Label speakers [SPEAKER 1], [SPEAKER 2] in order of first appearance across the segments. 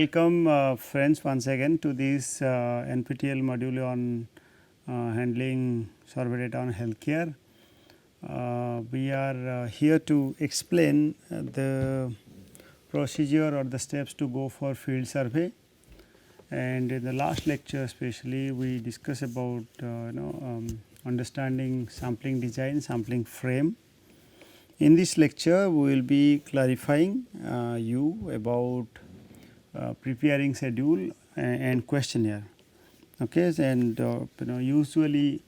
[SPEAKER 1] welcome friends once again to this NPTEL module on handling survey data on healthcare. We are here to explain the procedure or the steps to go for field survey, and in the last lecture especially we discussed about understanding sampling design, sampling frame. In this lecture we will be clarifying you about preparing schedule and questionnaire. Okay, and usually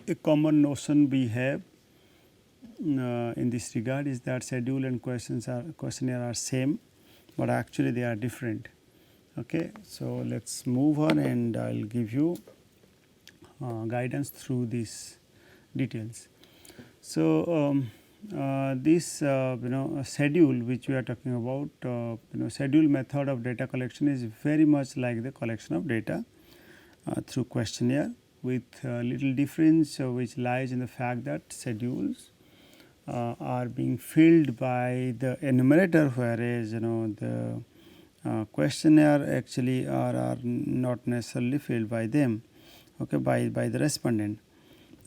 [SPEAKER 1] a common notion we have in this regard is that schedule and questionnaire are same, but actually they are different. Okay, so let's move on and I will give you guidance through these details. So this schedule which we are talking about, schedule method of data collection is very much like the collection of data through questionnaire, with little difference which lies in the fact that schedules are being filled by the enumerator, whereas the questionnaire actually are not necessarily filled by them, okay, by the respondent.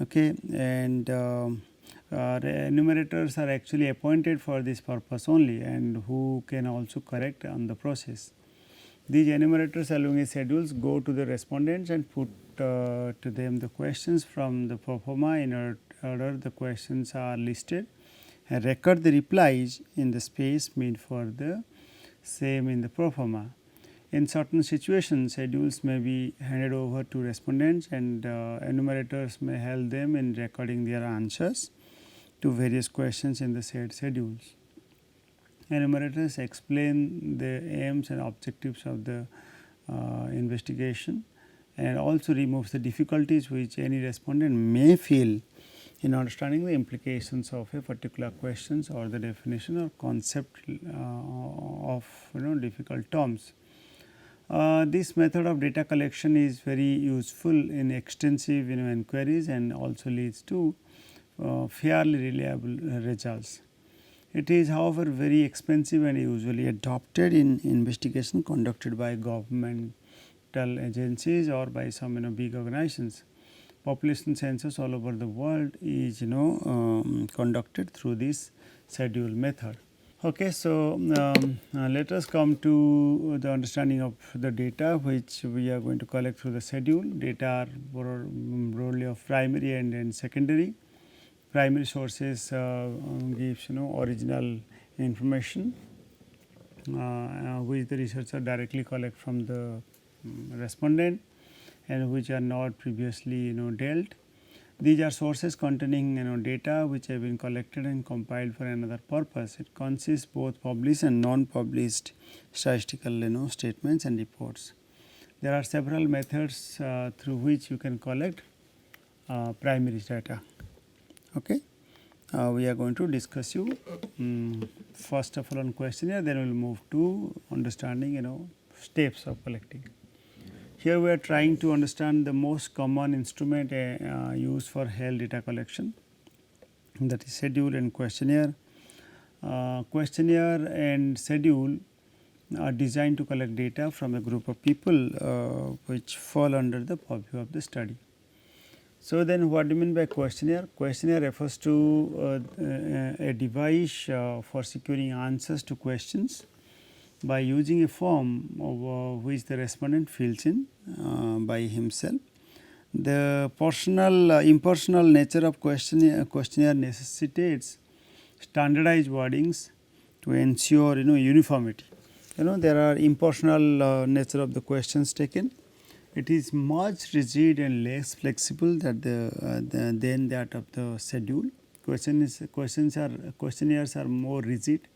[SPEAKER 1] Okay, and the enumerators are actually appointed for this purpose only, and who can also correct on the process. These enumerators along with schedules go to the respondents and put to them the questions from the pro forma in order the questions are listed, and record the replies in the space made for the same in the pro forma. In certain situations, schedules may be handed over to respondents, and enumerators may help them in recording their answers to various questions in the said schedules. Enumerators explain the aims and objectives of the investigation, and also removes the difficulties which any respondent may feel in understanding the implications of a particular questions or the definition or concept of difficult terms. This method of data collection is very useful in extensive inquiries, and also leads to fairly reliable results. It is however very expensive and usually adopted in investigation conducted by governmental agencies or by some big organizations. Population census all over the world is conducted through this schedule method. Okay, so let us come to the understanding of the data which we are going to collect through the schedule. Data are broadly of primary and secondary. Primary sources gives original information which the researcher directly collect from the respondent, and which are not previously dealt. These are sources containing data which have been collected and compiled for another purpose. It consists both published and non-published statistical statements and reports. There are several methods through which you can collect primary data. Okay, we are going to discuss you first of all on questionnaire, then we will move to understanding steps of collecting. Here we are trying to understand the most common instrument used for health data collection, that is schedule and questionnaire. Questionnaire and schedule are designed to collect data from a group of people which fall under the purview of the study. So then what do you mean by questionnaire? Questionnaire refers to a device for securing answers to questions by using a form of which the respondent fills in by himself. The impersonal nature of questionnaire necessitates standardized wordings to ensure uniformity. There are impersonal nature of the questions taken. It is much rigid and less flexible than that of the schedule. Questionnaires are more rigid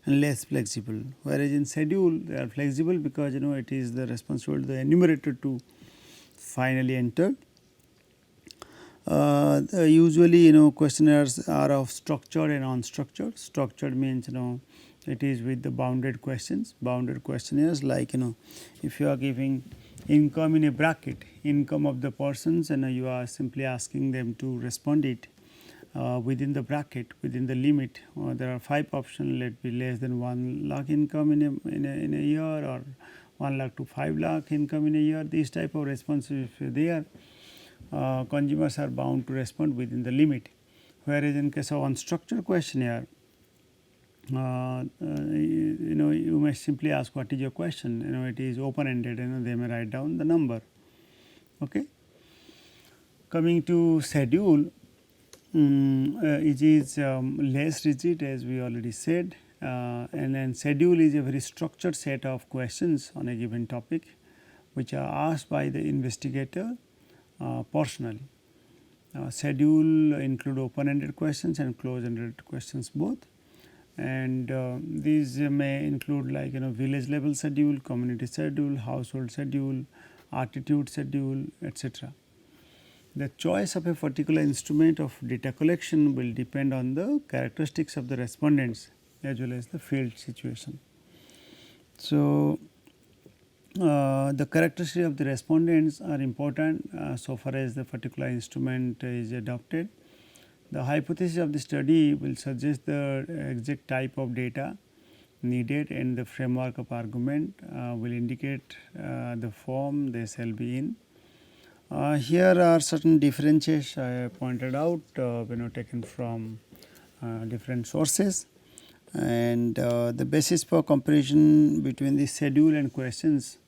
[SPEAKER 1] and less flexible, whereas in schedule they are flexible because it is the responsibility of the enumerator to finally enter. Usually questionnaires are of structured and unstructured. Structured means it is with the bounded questions. Bounded questionnaires, like if you are giving income in a bracket, income of the persons, and you are simply asking them to respond it within the bracket, within the limit. There are 5 options, let be less than 1 lakh income in a year, or 1 lakh to 5 lakh income in a year. These type of responses, if they are, consumers are bound to respond within the limit. Whereas in case of unstructured questionnaire, you may simply ask what is your question. It is open ended. They may write down the number. Okay. Coming to schedule, it is less rigid, as we already said, and then schedule is a very structured set of questions on a given topic, which are asked by the investigator personally. Schedule include open ended questions and closed ended questions both, and these may include like village level schedule, community schedule, household schedule, attitude schedule, etc. The choice of a particular instrument of data collection will depend on the characteristics of the respondents as well as the field situation. So, the characteristics of the respondents are important so far as the particular instrument is adopted. The hypothesis of the study will suggest the exact type of data needed, and the framework of argument will indicate the form they shall be in. Here are certain differences I pointed out, taken from different sources, and the basis for comparison between the schedule and questions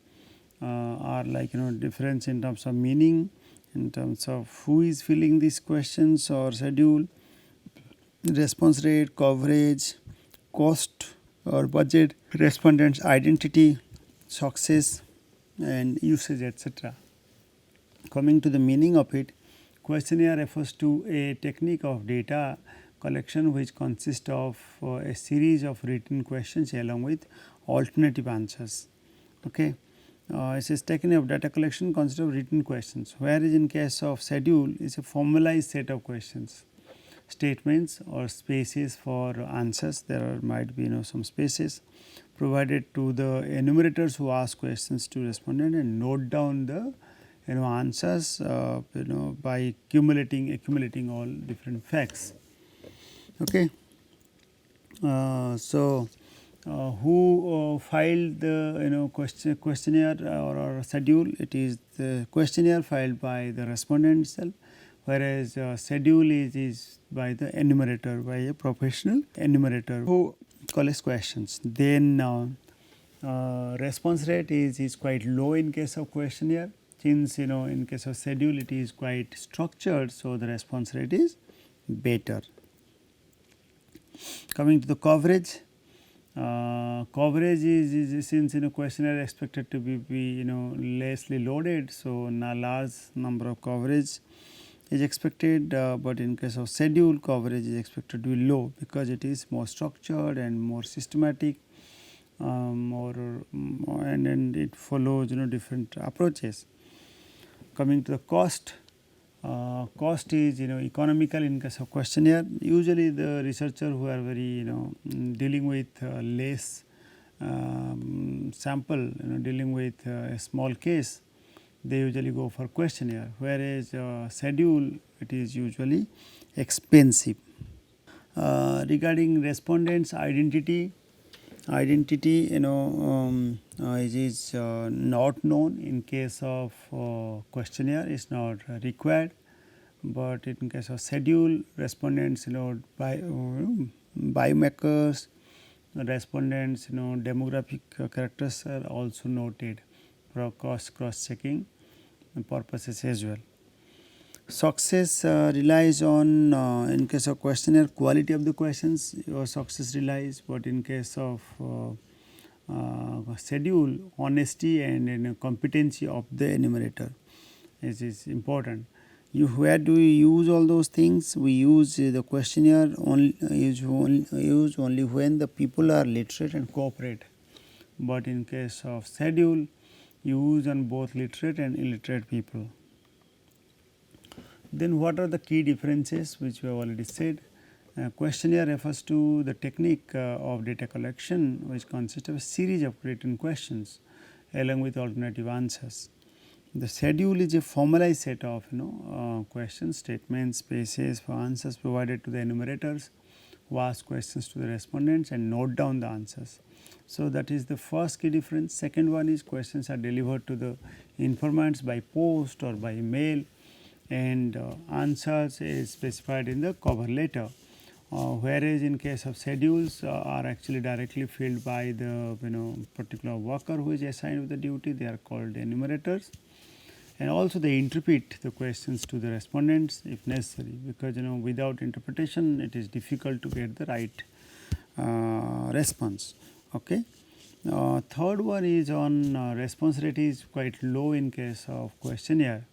[SPEAKER 1] are like difference in terms of meaning, in terms of who is filling these questions or schedule, response rate, coverage, cost or budget, respondent's identity, success and usage, etc. Coming to the meaning of it, questionnaire refers to a technique of data collection which consists of a series of written questions along with alternative answers. Okay. It says technique of data collection consists of written questions, whereas in case of schedule is a formalized set of questions, statements or spaces for answers. There might be some spaces provided to the enumerators who ask questions to respondent and note down the answers by accumulating all different facts. Okay. Who filed the questionnaire or schedule? It is the questionnaire filed by the respondent itself, whereas schedule is by the enumerator, by a professional enumerator who collects questions. Then response rate is quite low in case of questionnaire, since in case of schedule it is quite structured, so the response rate is better. Coming to the coverage, coverage is since questionnaire expected to be lessly loaded, so a large number of coverage is expected, but in case of schedule coverage is expected to be low because it is more structured and more systematic, and it follows different approaches. Coming to the cost, cost is economical in case of questionnaire. Usually the researcher who are very dealing with less sample, dealing with a small case, they usually go for questionnaire, whereas schedule it is usually expensive. Regarding respondents identity, it is not known in case of questionnaire, is not required, but in case of schedule respondents biomarkers, respondents demographic characters are also noted for cross checking purposes as well. Success relies on in case of questionnaire quality of the questions, your success relies, but in case of schedule, honesty and competency of the enumerator is important. Where do we use all those things? We use the questionnaire use only when the people are literate and cooperate, but in case of schedule use on both literate and illiterate people. Then what are the key differences which we have already said? Questionnaire refers to the technique of data collection which consists of a series of written questions along with alternative answers. The schedule is a formalized set of questions, statements, spaces for answers provided to the enumerators who ask questions to the respondents and note down the answers. So, that is the first key difference. Second one is questions are delivered to the informants by post or by mail, and answers is specified in the cover letter. Whereas in case of schedules are actually directly filled by the particular worker who is assigned with the duty, they are called enumerators, and also they interpret the questions to the respondents if necessary, because without interpretation it is difficult to get the right response. Okay. Third one is on response rate is quite low in case of questionnaire.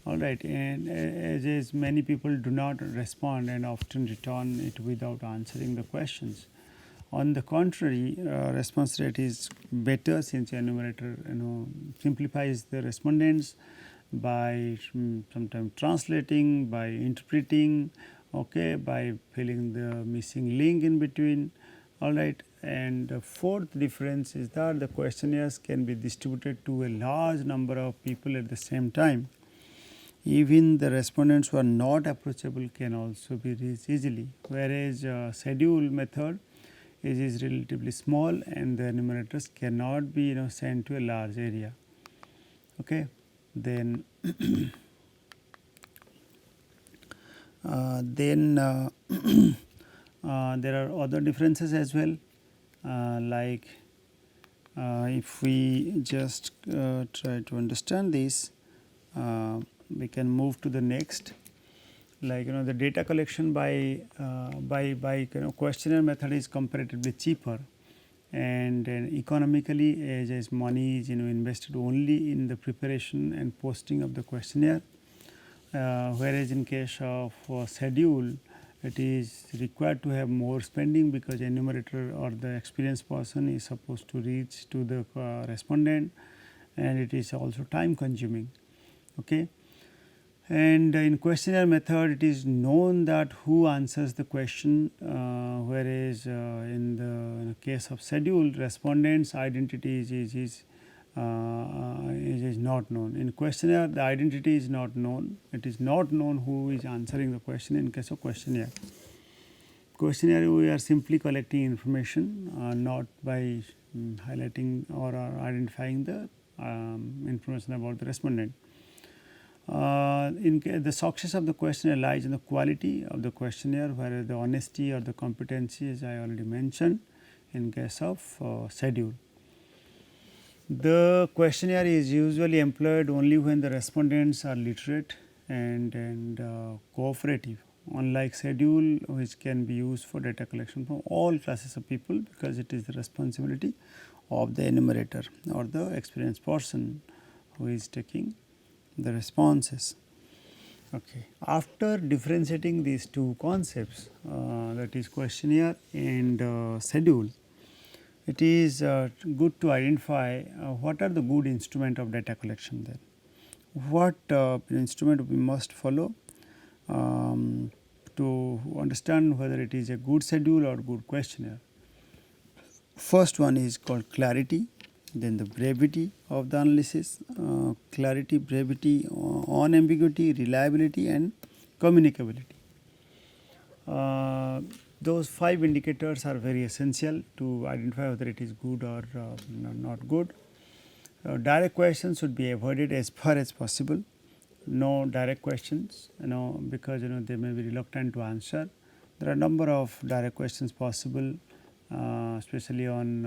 [SPEAKER 1] All right, and as many people do not respond and often return it without answering the questions. On the contrary, response rate is better since enumerator simplifies the respondents by sometimes translating, by interpreting, okay, by filling the missing link in between. All right, and the fourth difference is that the questionnaires can be distributed to a large number of people at the same time. Even the respondents who are not approachable can also be reached easily, whereas schedule method is relatively small and the enumerators cannot be sent to a large area. Okay. Then there are other differences as well, like if we just try to understand this, we can move to the next. Like the data collection by questionnaire method is comparatively cheaper and economically, as money is invested only in the preparation and posting of the questionnaire, whereas in case of schedule it is required to have more spending because enumerator or the experienced person is supposed to reach to the respondent, and it is also time consuming. Okay. And in questionnaire method it is known that who answers the question, whereas in the case of schedule respondent's identity is not known. In questionnaire the identity is not known, it is not known who is answering the question in case of questionnaire. Questionnaire we are simply collecting information, not by highlighting or identifying the information about the respondent. The success of the questionnaire lies in the quality of the questionnaire, whereas the honesty or the competency, as I already mentioned, in case of schedule. The questionnaire is usually employed only when the respondents are literate and cooperative, unlike schedule, which can be used for data collection from all classes of people, because it is the responsibility of the enumerator or the experienced person who is taking the responses. Okay. After differentiating these two concepts, that is questionnaire and schedule, it is good to identify what are the good instrument of data collection then. What instrument we must follow to understand whether it is a good schedule or good questionnaire. First one is called clarity, then the brevity of the analysis, clarity, brevity, unambiguity, reliability and communicability. Those 5 indicators are very essential to identify whether it is good or not good. Direct questions should be avoided as far as possible. No direct questions, because they may be reluctant to answer. There are a number of direct questions possible, especially on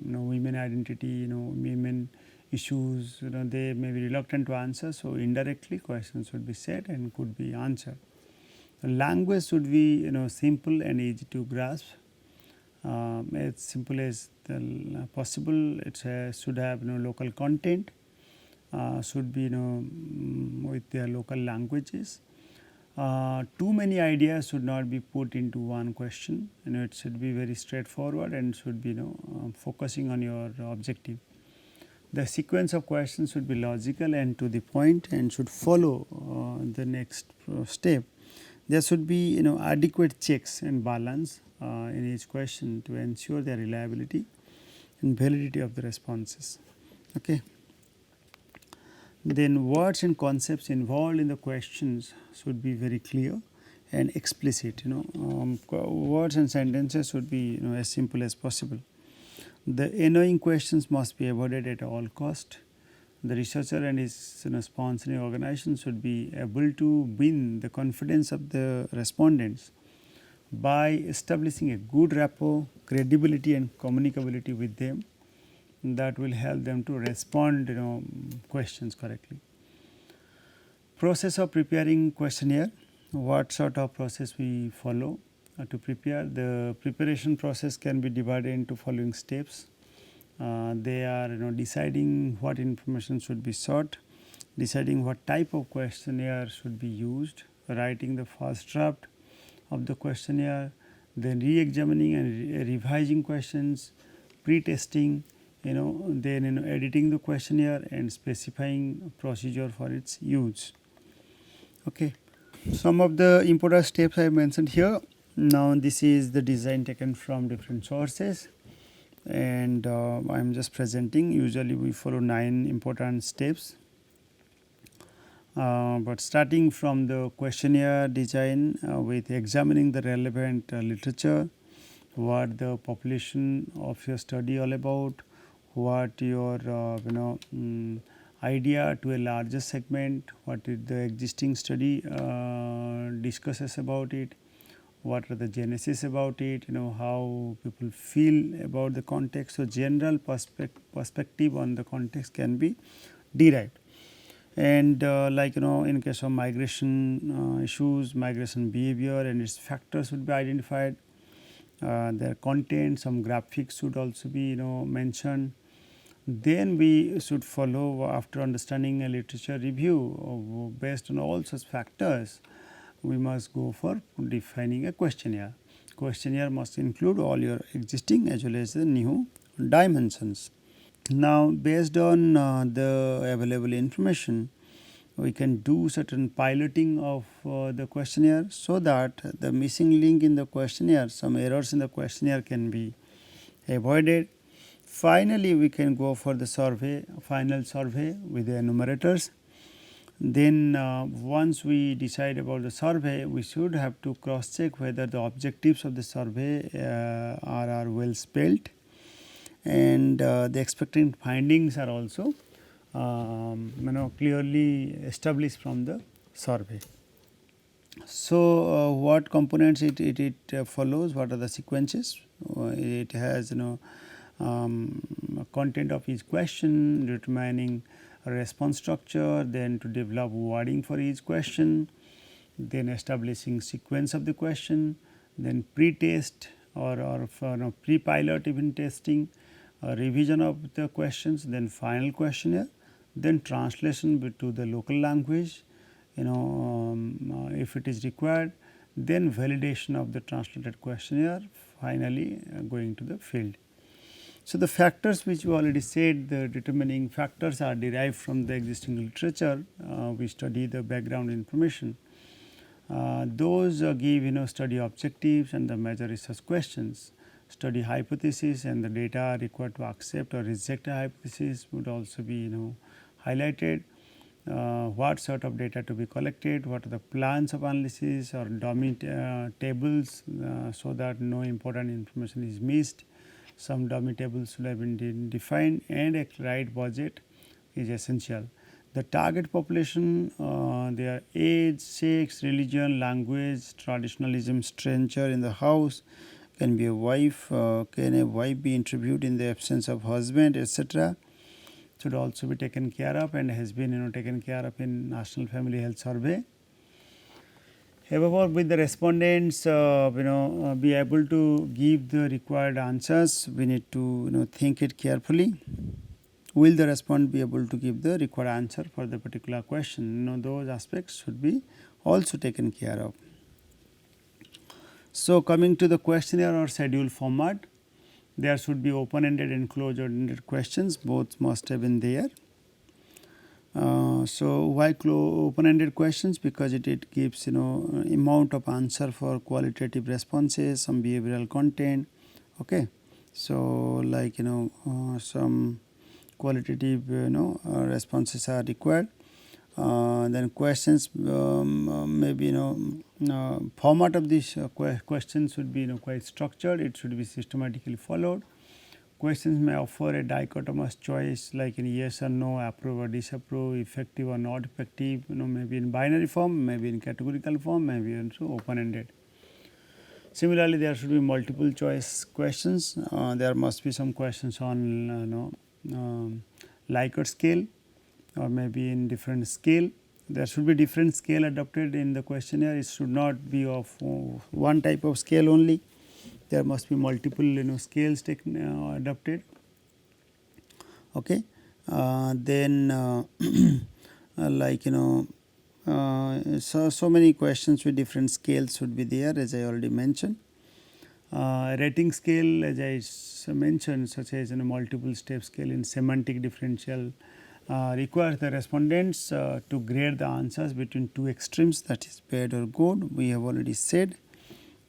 [SPEAKER 1] women identity, women issues, they may be reluctant to answer. So, indirectly questions should be said and could be answered. The language should be simple and easy to grasp, as simple as possible. It should have local content, should be with their local languages. Too many ideas should not be put into one question. It should be very straightforward and should be focusing on your objective. The sequence of questions should be logical and to the point and should follow the next step. There should be adequate checks and balance in each question to ensure the reliability and validity of the responses. Okay. Then words and concepts involved in the questions should be very clear and explicit. Words and sentences should be as simple as possible. The annoying questions must be avoided at all cost. The researcher and his sponsoring organization should be able to win the confidence of the respondents by establishing a good rapport, credibility and communicability with them that will help them to respond questions correctly. Process of preparing questionnaire. What sort of process we follow to prepare? The preparation process can be divided into following steps. They are deciding what information should be sought, deciding what type of questionnaire should be used, writing the first draft of the questionnaire, then re-examining and revising questions, pre-testing, then editing the questionnaire and specifying procedure for its use. Okay. Some of the important steps I mentioned here. Now this is the design taken from different sources, and I am just presenting. Usually we follow 9 important steps. But starting from the questionnaire design with examining the relevant literature, what the population of your study all about, what your idea to a larger segment, what is the existing study discusses about it, what are the genesis about it, how people feel about the context. So, general perspective on the context can be derived. And in case of migration issues, migration behavior and its factors would be identified. Their content, some graphics should also be mentioned. Then we should follow, after understanding a literature review based on all such factors, we must go for defining a questionnaire. Questionnaire must include all your existing as well as the new dimensions. Now, based on the available information, we can do certain piloting of the questionnaire, so that the missing link in the questionnaire, some errors in the questionnaire can be avoided. Finally, we can go for the survey, final survey with the enumerators. Then once we decide about the survey, we should have to cross check whether the objectives of the survey are well spelled, and the expected findings are also clearly established from the survey. So, what components it follows, what are the sequences? It has content of each question, determining a response structure, then to develop wording for each question, then establishing sequence of the question, then pre-test or pre-pilot even testing, revision of the questions, then final questionnaire, then translation to the local language, if it is required, then validation of the translated questionnaire, finally going to the field. So, the factors which we already said, the determining factors are derived from the existing literature. We study the background information. Those give study objectives and the major research questions. Study hypothesis and the data required to accept or reject a hypothesis would also be highlighted. What sort of data to be collected, what are the plans of analysis or dummy tables so that no important information is missed. Some dummy tables should have been defined, and a right budget is essential. The target population, their age, sex, religion, language, traditionalism, stranger in the house, can be a wife, can a wife be interviewed in the absence of husband, etc. should also be taken care of and has been taken care of in National Family Health Survey. However, with the respondents be able to give the required answers, we need to think it carefully. Will the respondent be able to give the required answer for the particular question? Those aspects should be also taken care of. So, coming to the questionnaire or schedule format, there should be open-ended and closed-ended questions, both must have been there. So, why open-ended questions? Because it gives amount of answer for qualitative responses, some behavioral content. Okay, so like some qualitative responses are required. Then questions, maybe format of this question should be quite structured. It should be systematically followed. Questions may offer a dichotomous choice like in yes or no, approve or disapprove, effective or not effective, maybe in binary form, maybe in categorical form, maybe also open-ended. Similarly, there should be multiple choice questions. There must be some questions on Likert scale, or maybe in different scale. There should be different scale adopted in the questionnaire. It should not be of one type of scale only. There must be multiple scales adopted. Okay. Then like so many questions with different scales should be there, as I already mentioned. Rating scale, as I mentioned, such as multiple step scale in semantic differential, requires the respondents to grade the answers between two extremes, that is bad or good. We have already said.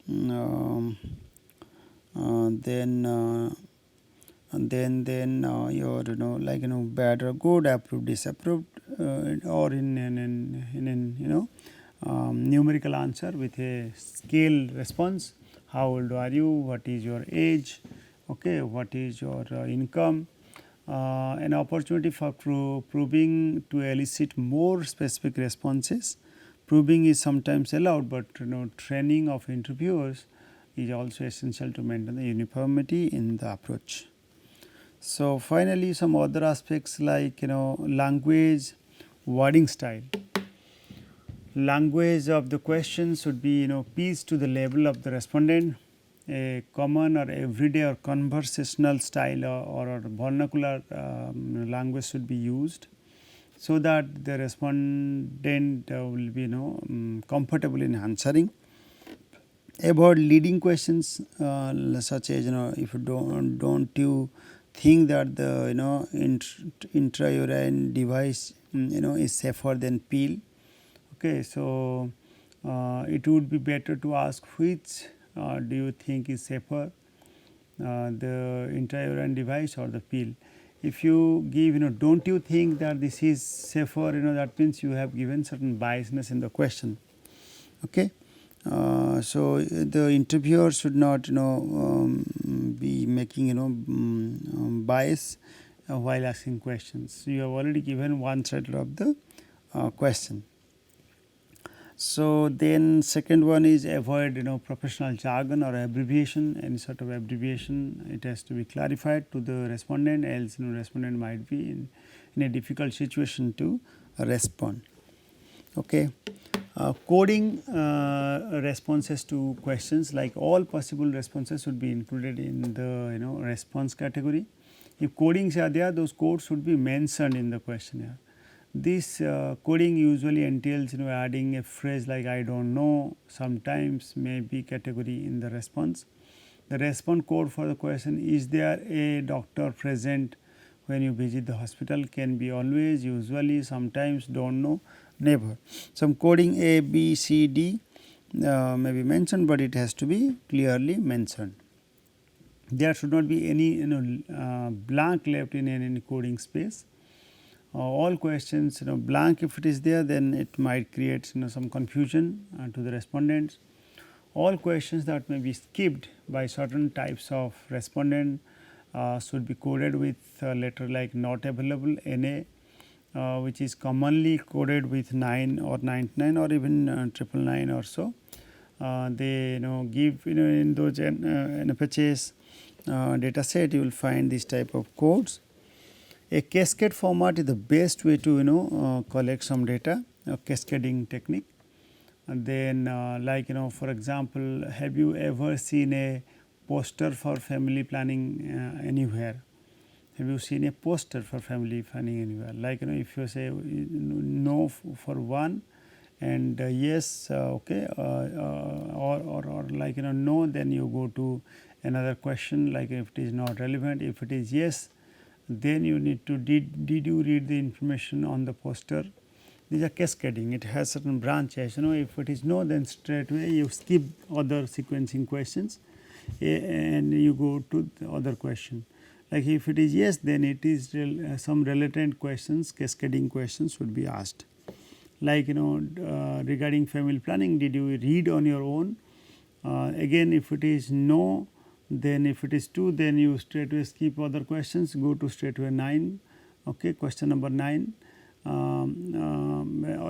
[SPEAKER 1] Then your bad or good, approved, disapproved, or in numerical answer with a scale response. How old are you? What is your age? Okay, what is your income? An opportunity for probing to elicit more specific responses. Probing is sometimes allowed, but training of interviewers is also essential to maintain the uniformity in the approach. So finally, some other aspects like language, wording style. Language of the question should be pitched to the level of the respondent. A common or everyday or conversational style or vernacular language should be used, so that the respondent will be comfortable in answering. Avoid leading questions such as if you don't you think that the intrauterine device is safer than pill. Okay, so it would be better to ask which do you think is safer, the intrauterine device or the pill. If you give don't you think that this is safer, that means you have given certain biasness in the question. Okay. So the interviewer should not be making bias while asking questions. You have already given one side of the question. So then second one is avoid professional jargon or abbreviation. Any sort of abbreviation, it has to be clarified to the respondent, else respondent might be in a difficult situation to respond. Okay. Coding responses to questions, like all possible responses should be included in the response category. If codings are there, those codes should be mentioned in the questionnaire. This coding usually entails adding a phrase like I don't know, sometimes, maybe category in the response. The response code for the question, is there a doctor present when you visit the hospital, can be always, usually, sometimes, don't know, never. Some coding A, B, C, D may be mentioned, but it has to be clearly mentioned. There should not be any blank left in any coding space. All questions blank, if it is there, then it might create some confusion to the respondents. All questions that may be skipped by certain types of respondent should be coded with a letter like not available, NA, which is commonly coded with 9 or 99 or even 999 or so. They give in those NFHS data set, you will find this type of codes. A cascade format is the best way to collect some data, a cascading technique. And then like for example, have you ever seen a poster for family planning anywhere? Have you seen a poster for family planning anywhere? Like if you say no for one and yes, okay, or like no, then you go to another question, like if it is not relevant. If it is yes, then you need to did you read the information on the poster? These are cascading. It has certain branches. If it is no, then straight away you skip other sequencing questions and you go to the other question. Like if it is yes, then it is some related questions, cascading questions should be asked. like regarding family planning, did you read on your own? Again, if it is no, then if it is 2, then you straightway skip other questions, go to straightway 9. Okay, question number 9.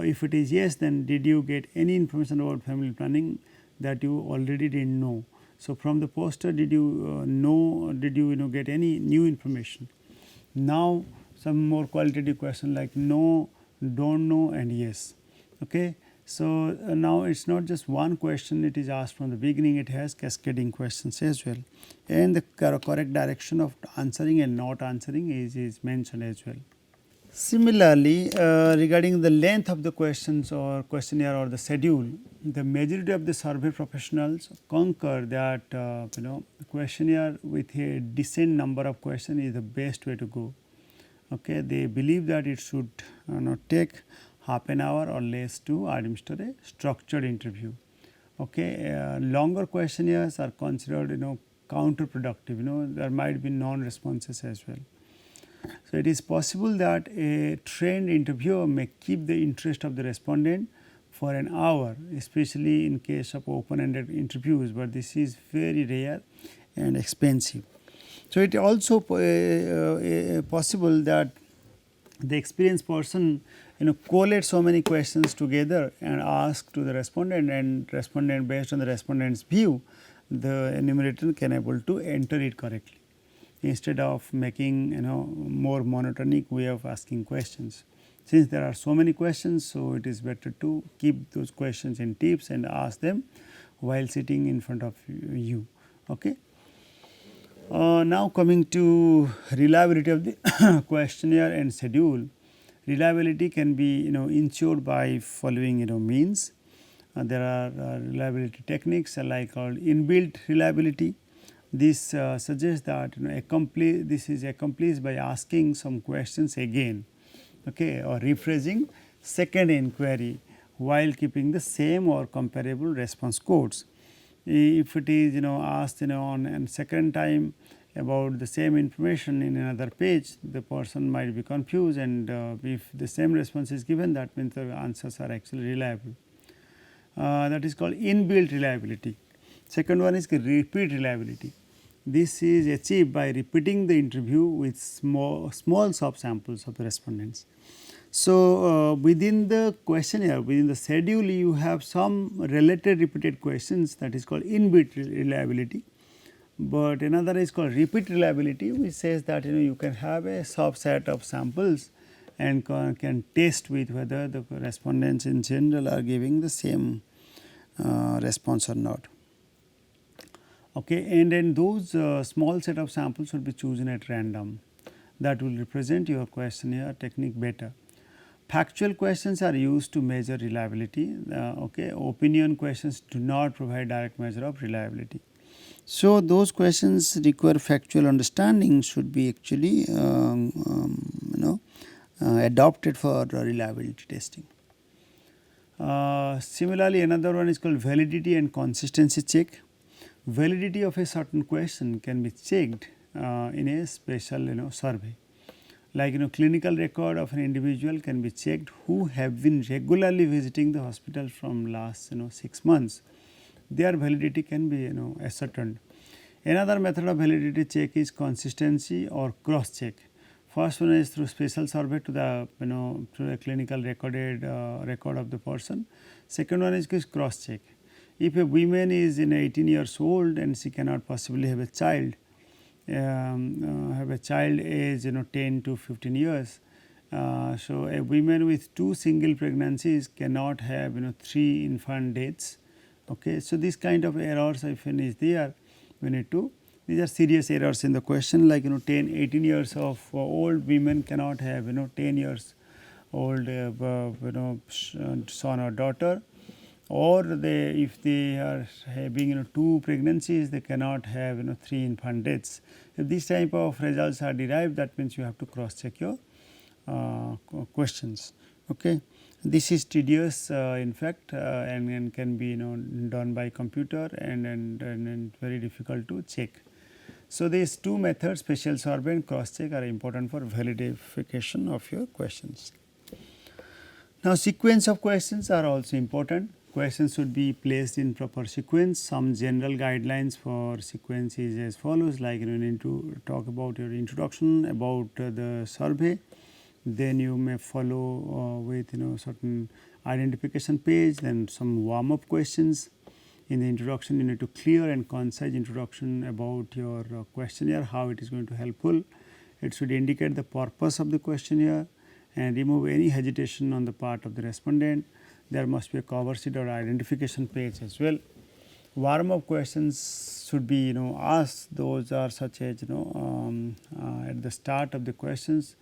[SPEAKER 1] If it is yes, then did you get any information about family planning that you already didn't know? So from the poster, did you know? Did you get any new information? Now some more qualitative question like no, don't know, and yes. Okay. So now it's not just one question, it is asked from the beginning, it has cascading questions as well, and the correct direction of answering and not answering is mentioned as well. Similarly, regarding the length of the questions or questionnaire or the schedule, the majority of the survey professionals concur that questionnaire with a decent number of questions is the best way to go. Okay, they believe that it should take half an hour or less to administer a structured interview. Okay, longer questionnaires are considered counterproductive. There might be non-responses as well. So it is possible that a trained interviewer may keep the interest of the respondent for an hour, especially in case of open-ended interviews, but this is very rare and expensive. So it also possible that the experienced person collate so many questions together and ask to the respondent, and respondent, based on the respondent's view, the enumerator can able to enter it correctly, instead of making more monotonic way of asking questions. Since there are so many questions, so it is better to keep those questions in tips and ask them while sitting in front of you. Okay. Now coming to reliability of the questionnaire and schedule. Reliability can be ensured by following means. There are reliability techniques like called inbuilt reliability. This suggests that this is accomplished by asking some questions again, okay, or rephrasing second inquiry while keeping the same or comparable response codes. If it is asked on a second time about the same information in another page, the person might be confused, and if the same response is given, that means the answers are actually reliable. That is called inbuilt reliability. Second one is repeat reliability. This is achieved by repeating the interview with small subsamples of the respondents. So within the questionnaire, within the schedule, you have some related repeated questions, that is called inbuilt reliability. But another is called repeat reliability, which says that you can have a subset of samples and can test with whether the respondents in general are giving the same response or not. Okay, and then those small set of samples will be chosen at random. That will represent your questionnaire technique better. Factual questions are used to measure reliability. Okay, opinion questions do not provide direct measure of reliability. So those questions require factual understanding should be actually adopted for reliability testing. Similarly, another one is called validity and consistency check. Validity of a certain question can be checked in a special survey. Like clinical record of an individual can be checked who have been regularly visiting the hospital from last 6 months. Their validity can be ascertained. Another method of validity check is consistency or cross check. First one is through special survey to the through a clinical record of the person. Second one is cross check. If a woman is 18 years old and she cannot possibly have a child, age 10 to 15 years, so a woman with 2 single pregnancies cannot have 3 infant deaths. Okay, so this kind of errors if any is there, we need to, these are serious errors in the question, like 18 years of old women cannot have 10 years old son or daughter, or if they are having 2 pregnancies, they cannot have 3 infant deaths. If this type of results are derived, that means you have to cross check your questions. Okay, this is tedious in fact, and can be done by computer and very difficult to check. So these 2 methods, special survey and cross check, are important for validation of your questions. Now, sequence of questions are also important. Questions should be placed in proper sequence. Some general guidelines for sequence is as follows, like you need to talk about your introduction, about the survey, then you may follow with certain identification page, then some warm up questions. In the introduction, you need to clear and concise introduction about your questionnaire, how it is going to helpful. It should indicate the purpose of the questionnaire and remove any hesitation on the part of the respondent. There must be a cover sheet or identification page as well. Warm up questions should be asked. Those are such as at the start of the questions,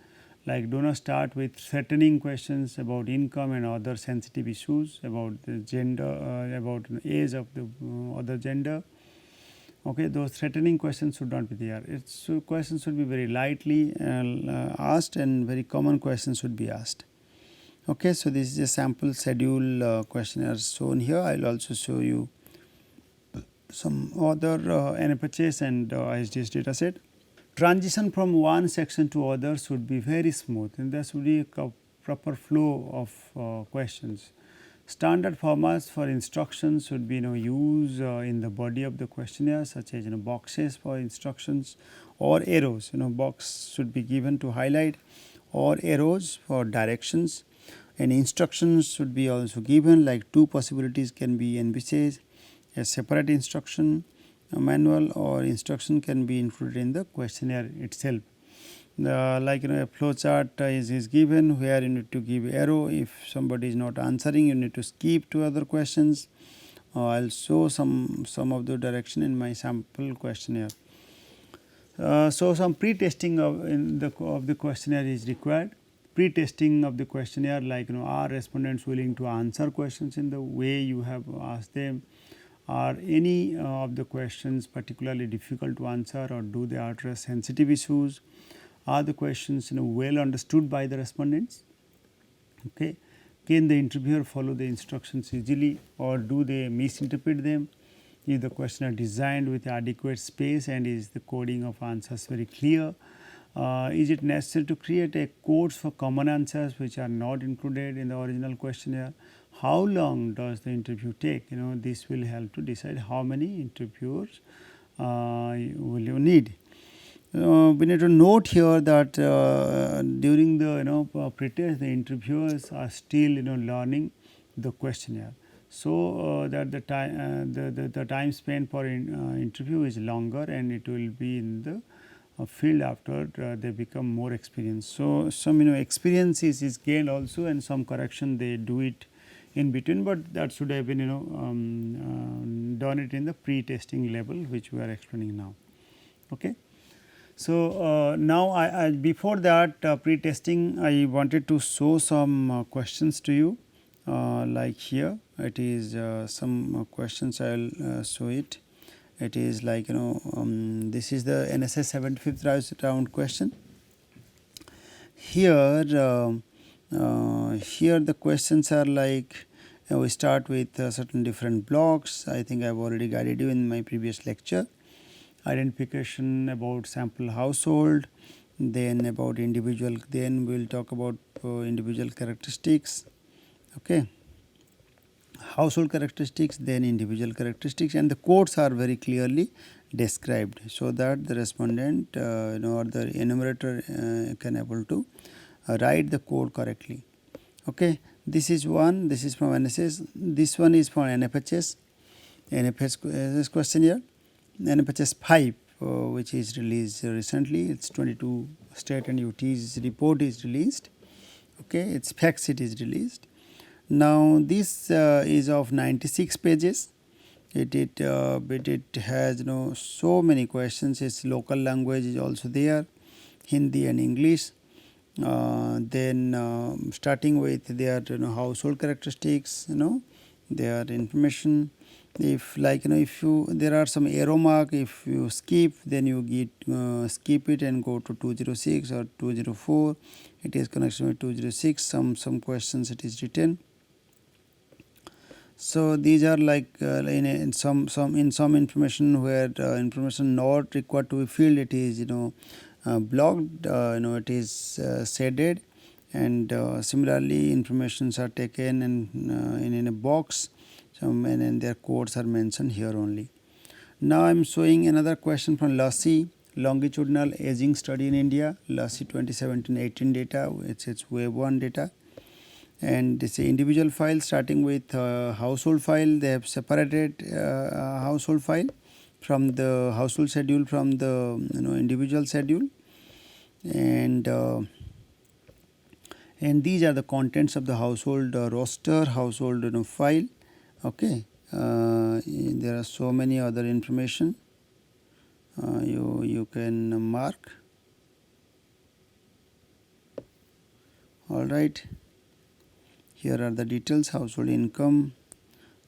[SPEAKER 1] like do not start with threatening questions about income and other sensitive issues, about the gender, about age of the other gender. Okay, those threatening questions should not be there. Questions should be very lightly asked, and very common questions should be asked. Okay, so this is a sample schedule questionnaire shown here. I will also show you some other NFHS and ISDS data set. Transition from one section to other should be very smooth, and there should be a proper flow of questions. Standard formats for instructions should be used in the body of the questionnaire, such as boxes for instructions or arrows. Box should be given to highlight, or arrows for directions, and instructions should be also given, like two possibilities can be envisaged: a separate instruction manual or instruction can be included in the questionnaire itself. Like a flow chart is given, where you need to give arrow. If somebody is not answering, you need to skip to other questions. I will show some of the direction in my sample questionnaire. So some pre-testing of the questionnaire is required. Pre-testing of the questionnaire, like are respondents willing to answer questions in the way you have asked them? Are any of the questions particularly difficult to answer, or do they address sensitive issues? Are the questions well understood by the respondents? Okay. Can the interviewer follow the instructions easily, or do they misinterpret them? Is the questionnaire designed with adequate space, and is the coding of answers very clear? Is it necessary to create a codes for common answers which are not included in the original questionnaire? How long does the interview take? This will help to decide how many interviewers will you need. We need to note here that during the pre-test, the interviewers are still learning the questionnaire. So that the time the time spent for interview is longer, and it will be in the field after they become more experienced. So some experience is gained also, and some correction they do it in between, but that should have been done it in the pre-testing level, which we are explaining now. Okay. So now I before that pre-testing, I wanted to show some questions to you, like here it is some questions. I will show it. It is like this is the NSS 75th round question. Here here the questions are like we start with certain different blocks. I think I have already guided you in my previous lecture. Identification about sample household, then about individual, then we will talk about individual characteristics. Okay. Household characteristics, then individual characteristics, and the codes are very clearly described, so that the respondent or the enumerator can able to write the code correctly. Okay. This is one, this is from NSS, this one is from NFHS questionnaire, NFHS 5 which is released recently. It's 22 state and UT's report is released. Okay, its fact sheet is released. Now this is of 96 pages. It has so many questions. Its local language is also there, Hindi and English. Then starting with their household characteristics, their information. If like if you there are some arrow mark, if you skip, then you get skip it and go to 206 or 204. It is connection with 206. Some questions it is written. So these are like in some information where information not required to be filled, it is blocked. It is shaded, and similarly informations are taken and in a box, and their codes are mentioned here only. Now I am showing another question from Lassi, longitudinal aging study in India, Lassi 2017-18 data, it's wave 1 data, and it's a individual file starting with household file. They have separated household file from the household schedule from the individual schedule, and these are the contents of the household roster, household file. Okay, there are so many other information you can mark. All right, here are the details: household income,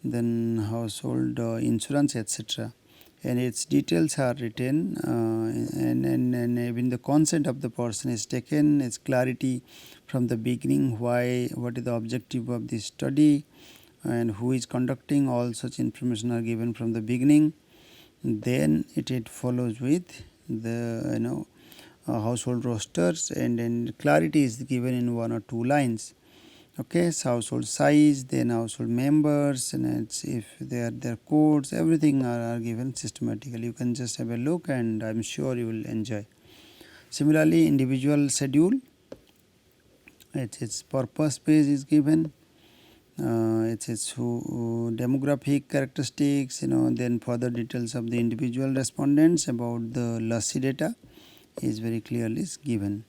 [SPEAKER 1] then household insurance, etc., and its details are written, and even the consent of the person is taken. Its clarity from the beginning, why, what is the objective of this study, and who is conducting. All such information are given from the beginning. Then it follows with the household rosters, and then clarity is given in 1 or 2 lines. Okay, so household size, then household members, and it's if their codes, everything are given systematically. You can just have a look, and I'm sure you will enjoy. Similarly, individual schedule, its purpose page is given. Its demographic characteristics, then further details of the individual respondents about the Lassi data is very clearly given.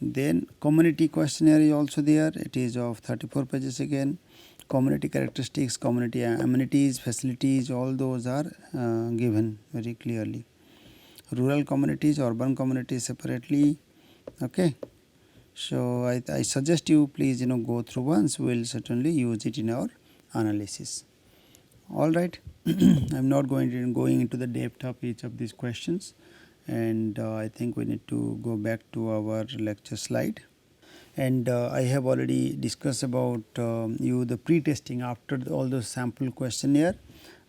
[SPEAKER 1] Then community questionnaire is also there. It is of 34 pages again. Community characteristics, community amenities, facilities, all those are given very clearly. Rural communities, urban communities separately. Okay. So I suggest you please go through once. We will certainly use it in our analysis. All right. I am not going into the depth of each of these questions, and I think we need to go back to our lecture slide. And I have already discussed about you the pre-testing after all the sample questionnaire,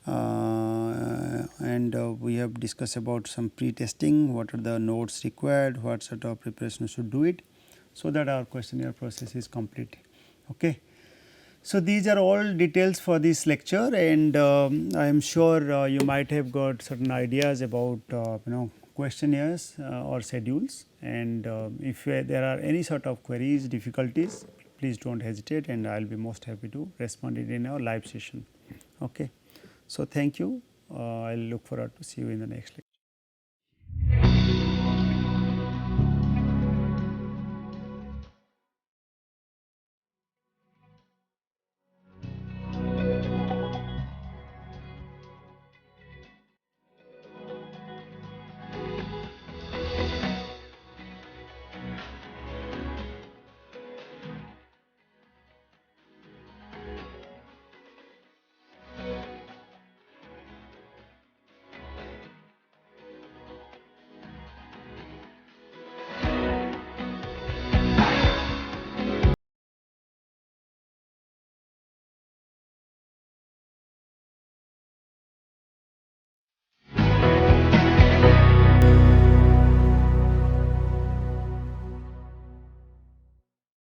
[SPEAKER 1] and we have discussed about some pre-testing, what are the notes required, what sort of preparation should do it, so that our questionnaire process is complete. Okay. So, these are all details for this lecture, and I am sure you might have got certain ideas about questionnaires or schedules, and if there are any sort of queries, difficulties, please do not hesitate, and I will be most happy to respond it in our live session. Okay. So, thank you. I will look forward to see you in the next lecture.